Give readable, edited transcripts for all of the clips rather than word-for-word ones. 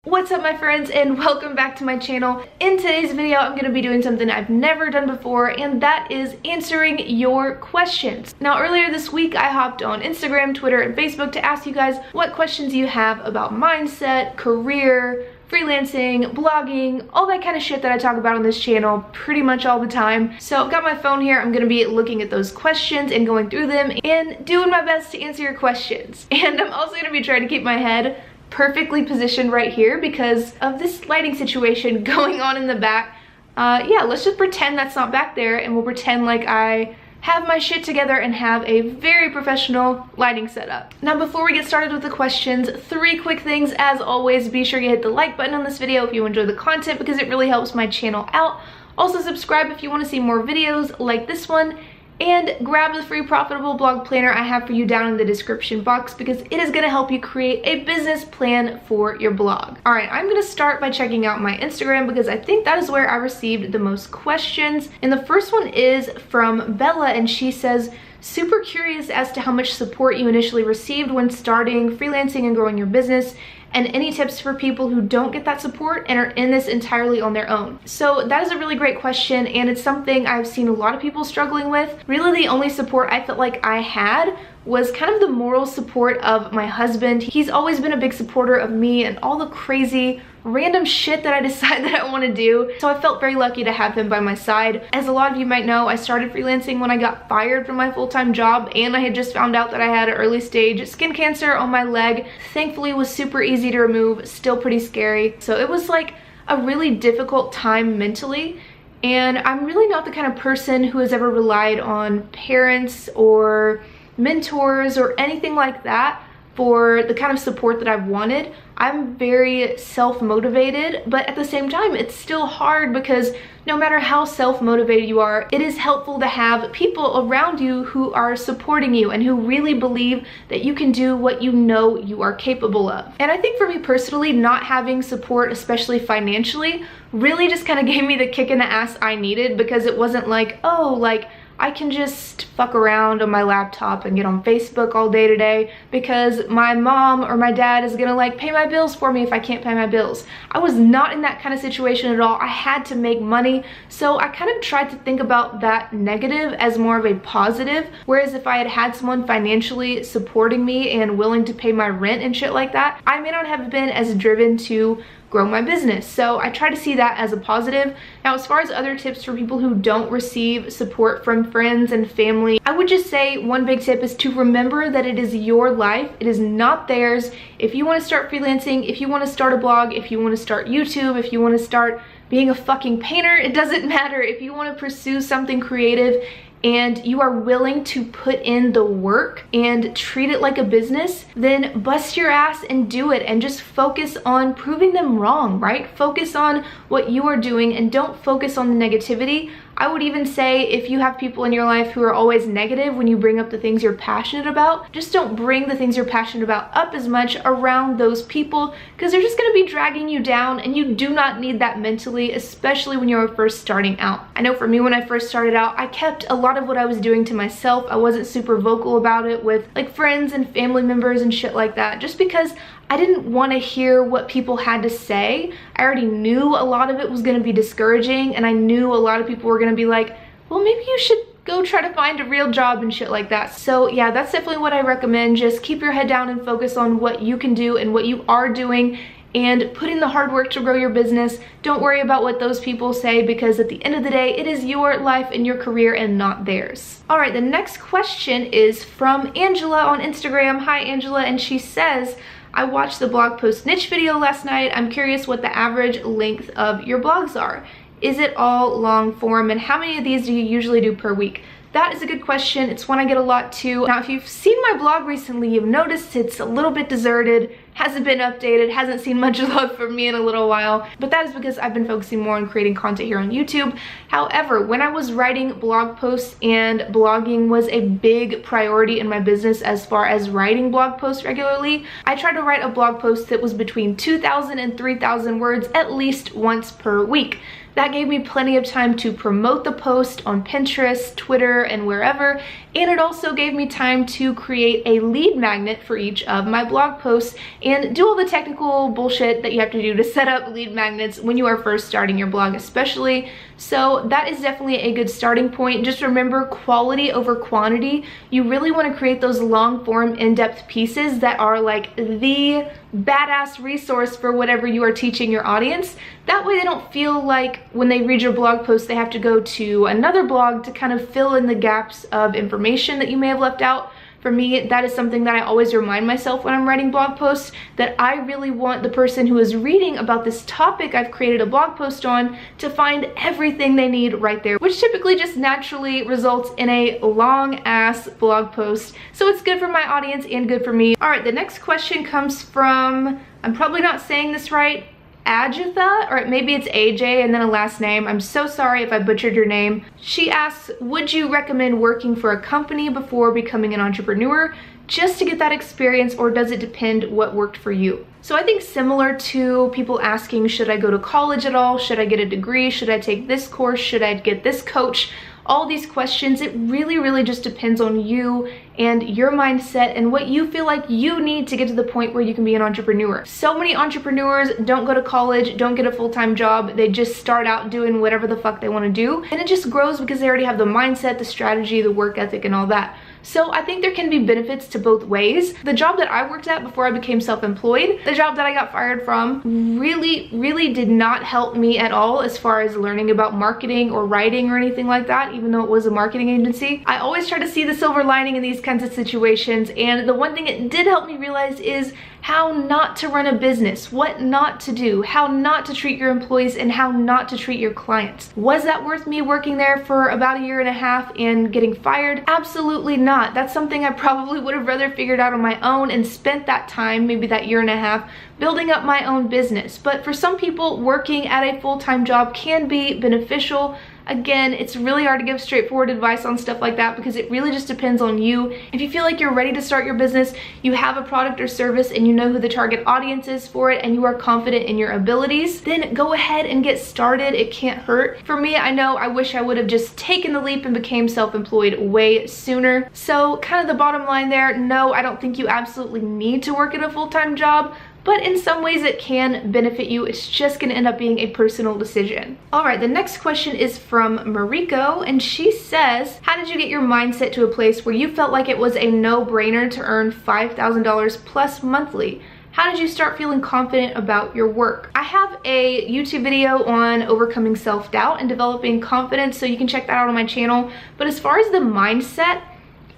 What's up my friends, and welcome back to my channel. In today's video I'm going to be doing something I've never done before, and that is answering your questions. Now earlier this week I hopped on Instagram, Twitter, and Facebook to ask you guys what questions you have about mindset, career, freelancing, blogging, all that kind of shit that I talk about on this channel pretty much all the time. So I've got my phone here. I'm gonna be looking at those questions and going through them and doing my best to answer your questions. And I'm also gonna be trying to keep my head perfectly positioned right here because of this lighting situation going on in the back. Yeah, let's just pretend that's not back there, and we'll pretend like I have my shit together and have a very professional lighting setup. Now before we get started with the questions, 3 quick things. As always, be sure you hit the like button on this video if you enjoy the content because it really helps my channel out. Also subscribe if you want to see more videos like this one, and grab the free profitable blog planner I have for you down in the description box because it is going to help you create a business plan for your blog. Alright, I'm going to start by checking out my Instagram because I think that is where I received the most questions. And the first one is from Bella, and she says, super curious as to how much support you initially received when starting freelancing and growing your business, and any tips for people who don't get that support and are in this entirely on their own. So that is a really great question, and it's something I've seen a lot of people struggling with. Really the only support I felt like I had was kind of the moral support of my husband. He's always been a big supporter of me and all the crazy random shit that I decide that I want to do. So I felt very lucky to have him by my side. As a lot of you might know, I started freelancing when I got fired from my full-time job, and I had just found out that I had early stage skin cancer on my leg. Thankfully it was super easy to remove, still pretty scary. So it was like a really difficult time mentally. And I'm really not the kind of person who has ever relied on parents or mentors or anything like that for the kind of support that I've wanted. I'm very self-motivated, but at the same time it's still hard because no matter how self-motivated you are, it is helpful to have people around you who are supporting you and who really believe that you can do what you know you are capable of. And I think for me personally, not having support, especially financially, really just kind of gave me the kick in the ass I needed, because it wasn't like, oh, like I can just fuck around on my laptop and get on Facebook all day today because my mom or my dad is gonna like pay my bills for me if I can't pay my bills. I was not in that kind of situation at all. I had to make money, so I kind of tried to think about that negative as more of a positive, whereas if I had had someone financially supporting me and willing to pay my rent and shit like that, I may not have been as driven to grow my business. So I try to see that as a positive. Now as far as other tips for people who don't receive support from friends and family, I would just say one big tip is to remember that it is your life, it is not theirs. If you want to start freelancing, if you want to start a blog, if you want to start YouTube, if you want to start being a fucking painter, it doesn't matter. If you want to pursue something creative and you are willing to put in the work and treat it like a business, then bust your ass and do it, and just focus on proving them wrong, right? Focus on what you are doing and don't focus on the negativity. I would even say if you have people in your life who are always negative when you bring up the things you're passionate about, just don't bring the things you're passionate about up as much around those people, because they're just going to be dragging you down, and you do not need that mentally, especially when you're first starting out. I know for me, when I first started out, I kept a lot of what I was doing to myself. I wasn't super vocal about it with like friends and family members and shit like that, just because I didn't want to hear what people had to say. I already knew a lot of it was going to be discouraging, and I knew a lot of people were going to be like, well, maybe you should go try to find a real job and shit like that. So yeah, that's definitely what I recommend. Just keep your head down and focus on what you can do and what you are doing, and put in the hard work to grow your business. Don't worry about what those people say, because at the end of the day, it is your life and your career and not theirs. All right, the next question is from Angela on Instagram. Hi Angela, and she says, I watched the blog post niche video last night. I'm curious what the average length of your blogs are. Is it all long form, and how many of these do you usually do per week? That is a good question. It's one I get a lot too. Now, if you've seen my blog recently, you've noticed it's a little bit deserted, hasn't been updated, hasn't seen much love from me in a little while, but that is because I've been focusing more on creating content here on YouTube. However, when I was writing blog posts, and blogging was a big priority in my business as far as writing blog posts regularly, I tried to write a blog post that was between 2,000 and 3,000 words at least once per week. That gave me plenty of time to promote the post on Pinterest, Twitter, and wherever, and it also gave me time to create a lead magnet for each of my blog posts and do all the technical bullshit that you have to do to set up lead magnets when you are first starting your blog especially. So that is definitely a good starting point. Just remember, quality over quantity. You really want to create those long form in-depth pieces that are like the badass resource for whatever you are teaching your audience. That way they don't feel like when they read your blog post they have to go to another blog to kind of fill in the gaps of information that you may have left out. For me, that is something that I always remind myself when I'm writing blog posts, that I really want the person who is reading about this topic I've created a blog post on to find everything they need right there, which typically just naturally results in a long ass blog post. So it's good for my audience and good for me. All right, the next question comes from, I'm probably not saying this right, Ajitha, or maybe it's AJ and then a last name. I'm so sorry if I butchered your name. She asks, would you recommend working for a company before becoming an entrepreneur just to get that experience, or does it depend what worked for you? So I think similar to people asking, should I go to college at all? Should I get a degree? Should I take this course? Should I get this coach? All these questions, it really just depends on you and your mindset and what you feel like you need to get to the point where you can be an entrepreneur. So many entrepreneurs don't go to college, don't get a full-time job, they just start out doing whatever the fuck they want to do, and it just grows because they already have the mindset, the strategy, the work ethic, and all that. So I think there can be benefits to both ways. The job that I worked at before I became self-employed, the job that I got fired from, really did not help me at all as far as learning about marketing or writing or anything like that, even though it was a marketing agency. I always try to see the silver lining in these kinds of situations, and the one thing it did help me realize is how not to run a business, what not to do, how not to treat your employees, and how not to treat your clients. Was that worth me working there for about a year and a half and getting fired? Absolutely not. That's something I probably would have rather figured out on my own and spent that time, maybe that year and a half, building up my own business. But for some people, working at a full-time job can be beneficial. Again, it's really hard to give straightforward advice on stuff like that because it really just depends on you. If you feel like you're ready to start your business, you have a product or service and you know who the target audience is for it and you are confident in your abilities, then go ahead and get started. It can't hurt. For me, I know I wish I would have just taken the leap and became self-employed way sooner. So kind of the bottom line there, no, I don't think you absolutely need to work at a full-time job, but in some ways it can benefit you. It's just gonna end up being a personal decision. All right, the next question is from Mariko, and she says, how did you get your mindset to a place where you felt like it was a no-brainer to earn $5,000 plus monthly? How did you start feeling confident about your work? I have a YouTube video on overcoming self-doubt and developing confidence, so you can check that out on my channel. But as far as the mindset,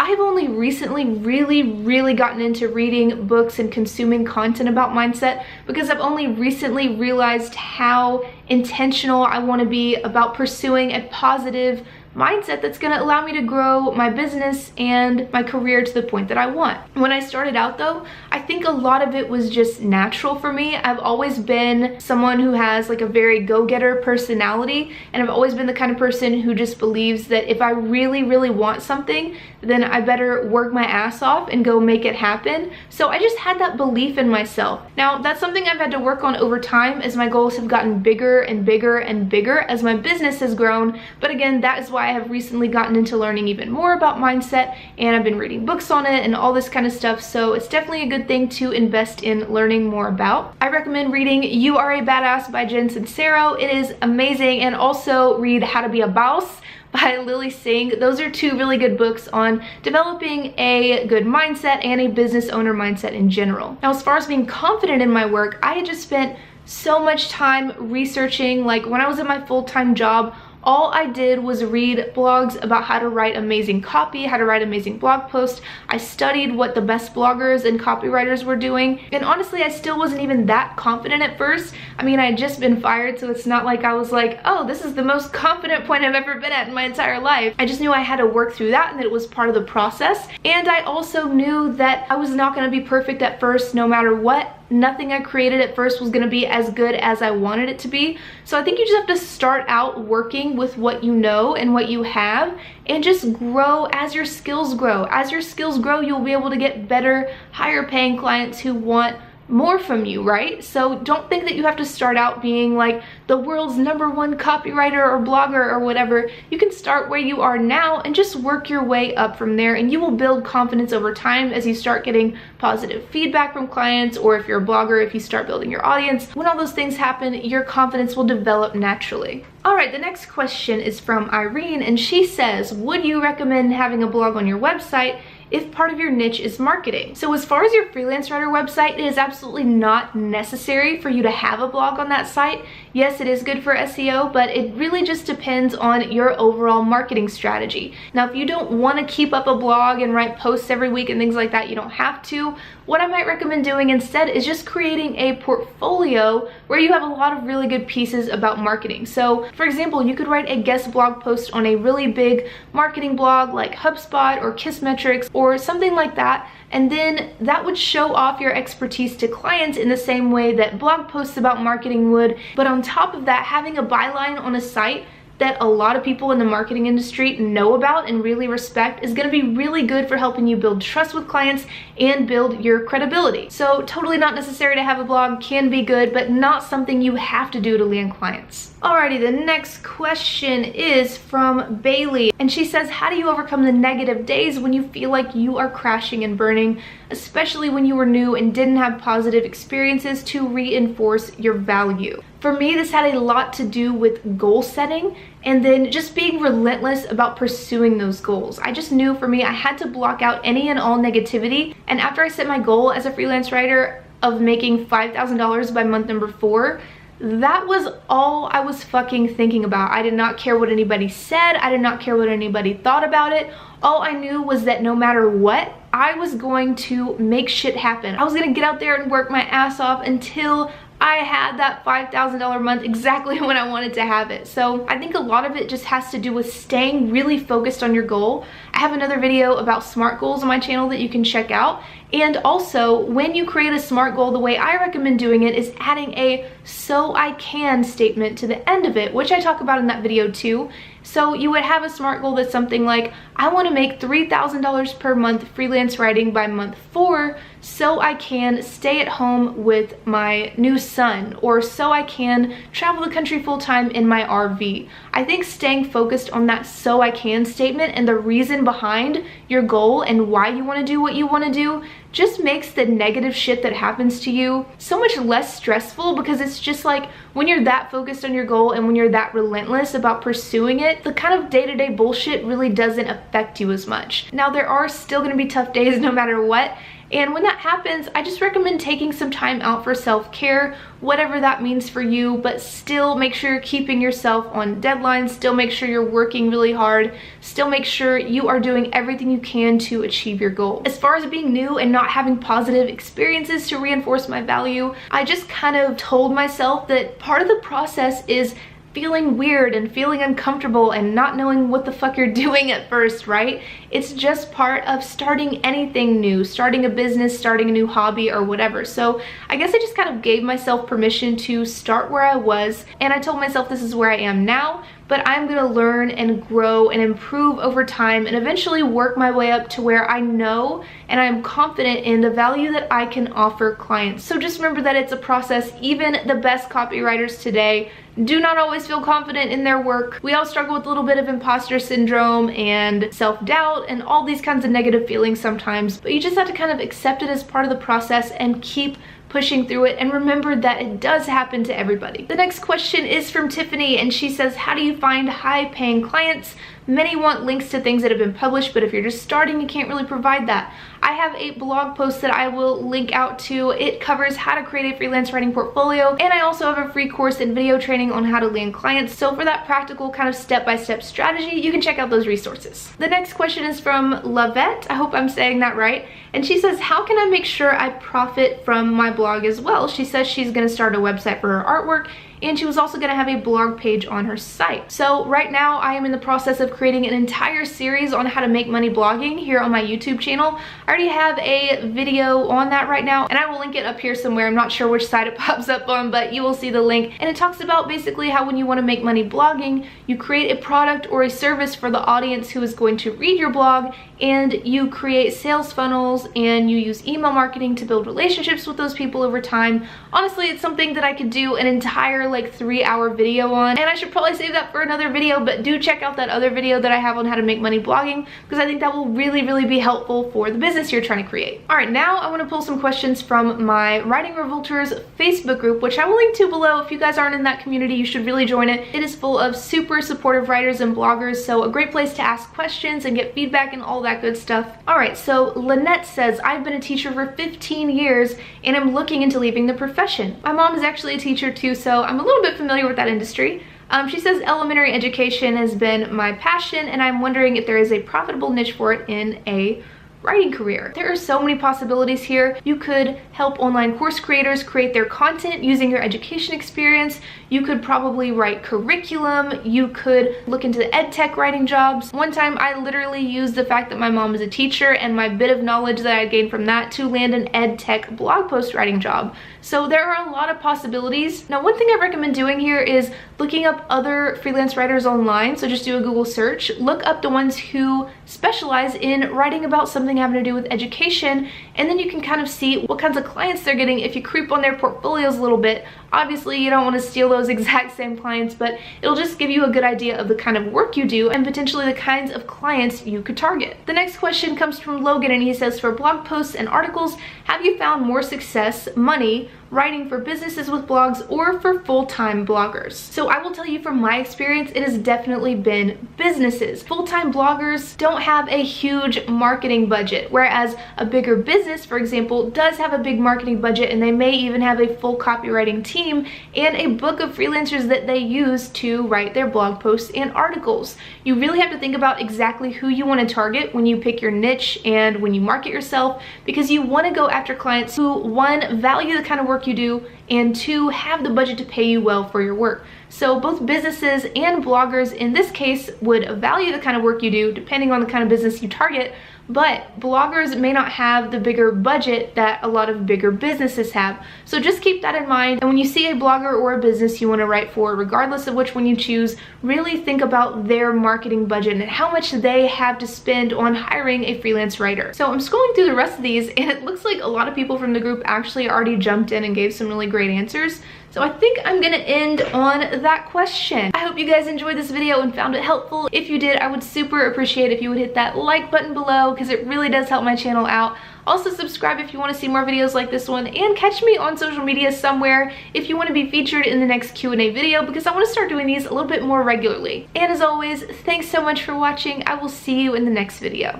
I've only recently really gotten into reading books and consuming content about mindset because I've only recently realized how intentional I want to be about pursuing a positive mindset that's going to allow me to grow my business and my career to the point that I want. When I started out though, I think a lot of it was just natural for me. I've always been someone who has like a very go-getter personality, and I've always been the kind of person who just believes that if I really want something, then I better work my ass off and go make it happen. So I just had that belief in myself. Now that's something I've had to work on over time as my goals have gotten bigger and bigger as my business has grown. But again, that is why I have recently gotten into learning even more about mindset, and I've been reading books on it and all this kind of stuff. So it's definitely a good thing to invest in learning more about. I recommend reading You Are a Badass by Jen Sincero. It is amazing. And also read How to Be a Boss by Lily Singh. Those are two really good books on developing a good mindset and a business owner mindset in general. Now, as far as being confident in my work, I had just spent so much time researching. Like when I was at my full-time job, all I did was read blogs about how to write amazing copy, how to write amazing blog posts. I studied what the best bloggers and copywriters were doing. And honestly, I still wasn't even that confident at first. I mean, I had just been fired, so it's not like I was like, oh, this is the most confident point I've ever been at in my entire life. I just knew I had to work through that and that it was part of the process. And I also knew that I was not gonna be perfect at first no matter what. Nothing I created at first was going to be as good as I wanted it to be. So I think you just have to start out working with what you know and what you have and just grow as your skills grow. As your skills grow, you'll be able to get better, higher paying clients who want more from you, right? So don't think that you have to start out being like the world's #1 copywriter or blogger or whatever. You can start where you are now and just work your way up from there, and you will build confidence over time as you start getting positive feedback from clients, or if you're a blogger, if you start building your audience. When all those things happen, your confidence will develop naturally. All right, the next question is from Irene, and she says, would you recommend having a blog on your website if part of your niche is marketing? So as far as your freelance writer website, it is absolutely not necessary for you to have a blog on that site. Yes, it is good for SEO, but it really just depends on your overall marketing strategy. Now, if you don't want to keep up a blog and write posts every week and things like that, you don't have to. What I might recommend doing instead is just creating a portfolio where you have a lot of really good pieces about marketing. So for example, you could write a guest blog post on a really big marketing blog like HubSpot or Kissmetrics or something like that, and then that would show off your expertise to clients in the same way that blog posts about marketing would. But on top of that, having a byline on a site that a lot of people in the marketing industry know about and really respect is going to be really good for helping you build trust with clients and build your credibility. So totally not necessary to have a blog, can be good, but not something you have to do to land clients. Alrighty, the next question is from Bailey, and she says, how do you overcome the negative days when you feel like you are crashing and burning, especially when you were new and didn't have positive experiences to reinforce your value? For me, this had a lot to do with goal setting and then just being relentless about pursuing those goals. I just knew for me, I had to block out any and all negativity. And after I set my goal as a freelance writer of making $5,000 by month number 4, that was all I was fucking thinking about. I did not care what anybody said. I did not care what anybody thought about it. All I knew was that no matter what, I was going to make shit happen. I was gonna get out there and work my ass off until I had that $5,000 month exactly when I wanted to have it. So I think a lot of it just has to do with staying really focused on your goal. I have another video about SMART goals on my channel that you can check out. And also, when you create a SMART goal, the way I recommend doing it is adding a "so I can" statement to the end of it, which I talk about in that video too. So you would have a SMART goal that's something like, I want to make $3,000 per month freelance writing by month 4 so I can stay at home with my new son, or so I can travel the country full time in my RV. I think staying focused on that "so I can" statement and the reason behind your goal and why you want to do what you want to do just makes the negative shit that happens to you so much less stressful, because it's just like when you're that focused on your goal and when you're that relentless about pursuing it, the kind of day-to-day bullshit really doesn't affect you as much. Now, there are still going to be tough days no matter what, and when that happens, I just recommend taking some time out for self-care, whatever that means for you, but still make sure you're keeping yourself on deadlines, still make sure you're working really hard, still make sure you are doing everything you can to achieve your goal. As far as being new and not having positive experiences to reinforce my value, I just kind of told myself that part of the process is feeling weird and feeling uncomfortable and not knowing what the fuck you're doing at first, right? It's just part of starting anything new, starting a business, starting a new hobby or whatever. So I guess I just kind of gave myself permission to start where I was, and I told myself this is where I am now, but I'm gonna learn and grow and improve over time and eventually work my way up to where I know and I'm confident in the value that I can offer clients. So just remember that it's a process. Even the best copywriters today do not always feel confident in their work. We all struggle with a little bit of imposter syndrome and self-doubt and all these kinds of negative feelings sometimes, but you just have to kind of accept it as part of the process and keep pushing through it, and remember that it does happen to everybody. The next question is from Tiffany, and she says, how do you find high-paying clients? Many want links to things that have been published, but if you're just starting, you can't really provide that. I have a blog post that I will link out to. It covers how to create a freelance writing portfolio, and I also have a free course and video training on how to land clients. So for that practical kind of step-by-step strategy, you can check out those resources. The next question is from Lavette. I hope I'm saying that right. And she says, how can I make sure I profit from my blog as well? She says she's gonna start a website for her artwork and she was also going to have a blog page on her site. So right now I am in the process of creating an entire series on how to make money blogging here on my YouTube channel. I already have a video on that right now, and I will link it up here somewhere. I'm not sure which side it pops up on, but you will see the link. And it talks about basically how when you want to make money blogging, you create a product or a service for the audience who is going to read your blog, and you create sales funnels and you use email marketing to build relationships with those people over time. Honestly, it's something that I could do an entire like 3-hour video on, and I should probably save that for another video, but do check out that other video that I have on how to make money blogging, because I think that will really be helpful for the business you're trying to create. All right, now I want to pull some questions from my Writing Revolters Facebook group, which I will link to below. If you guys aren't in that community, you should really join it. It is full of super supportive writers and bloggers, so a great place to ask questions and get feedback and all that good stuff. All right, so Lynette says, I've been a teacher for 15 years and I'm looking into leaving the profession. My mom is actually a teacher too, so I'm a little bit familiar with that industry. She says elementary education has been my passion, and I'm wondering if there is a profitable niche for it in a writing career. There are so many possibilities here. You could help online course creators create their content using your education experience. You could probably write curriculum. You could look into ed tech writing jobs. One time I literally used the fact that my mom is a teacher and my bit of knowledge that I gained from that to land an ed tech blog post writing job. So there are a lot of possibilities. Now, one thing I recommend doing here is looking up other freelance writers online. So just do a Google search, look up the ones who specialize in writing about something having to do with education, and then you can kind of see what kinds of clients they're getting if you creep on their portfolios a little bit. Obviously, you don't want to steal those exact same clients, but it'll just give you a good idea of the kind of work you do and potentially the kinds of clients you could target. The next question comes from Logan, and he says, for blog posts and articles, have you found more success, money, writing for businesses with blogs or for full-time bloggers? So I will tell you from my experience, it has definitely been businesses. Full-time bloggers don't have a huge marketing budget, whereas a bigger business, for example, does have a big marketing budget, and they may even have a full copywriting team and a book of freelancers that they use to write their blog posts and articles. You really have to think about exactly who you want to target when you pick your niche and when you market yourself, because you want to go after clients who, one, value the kind of work you do, and two, have the budget to pay you well for your work. So both businesses and bloggers in this case would value the kind of work you do depending on the kind of business you target, but bloggers may not have the bigger budget that a lot of bigger businesses have. So just keep that in mind, and when you see a blogger or a business you want to write for, regardless of which one you choose, really think about their marketing budget and how much they have to spend on hiring a freelance writer. So I'm scrolling through the rest of these, and it looks like a lot of people from the group actually already jumped in and gave some really great answers. So I think I'm gonna end on that question. I hope you guys enjoyed this video and found it helpful. If you did, I would super appreciate if you would hit that like button below, because it really does help my channel out. Also subscribe if you want to see more videos like this one, and catch me on social media somewhere if you want to be featured in the next Q&A video, because I want to start doing these a little bit more regularly. And as always, thanks so much for watching. I will see you in the next video.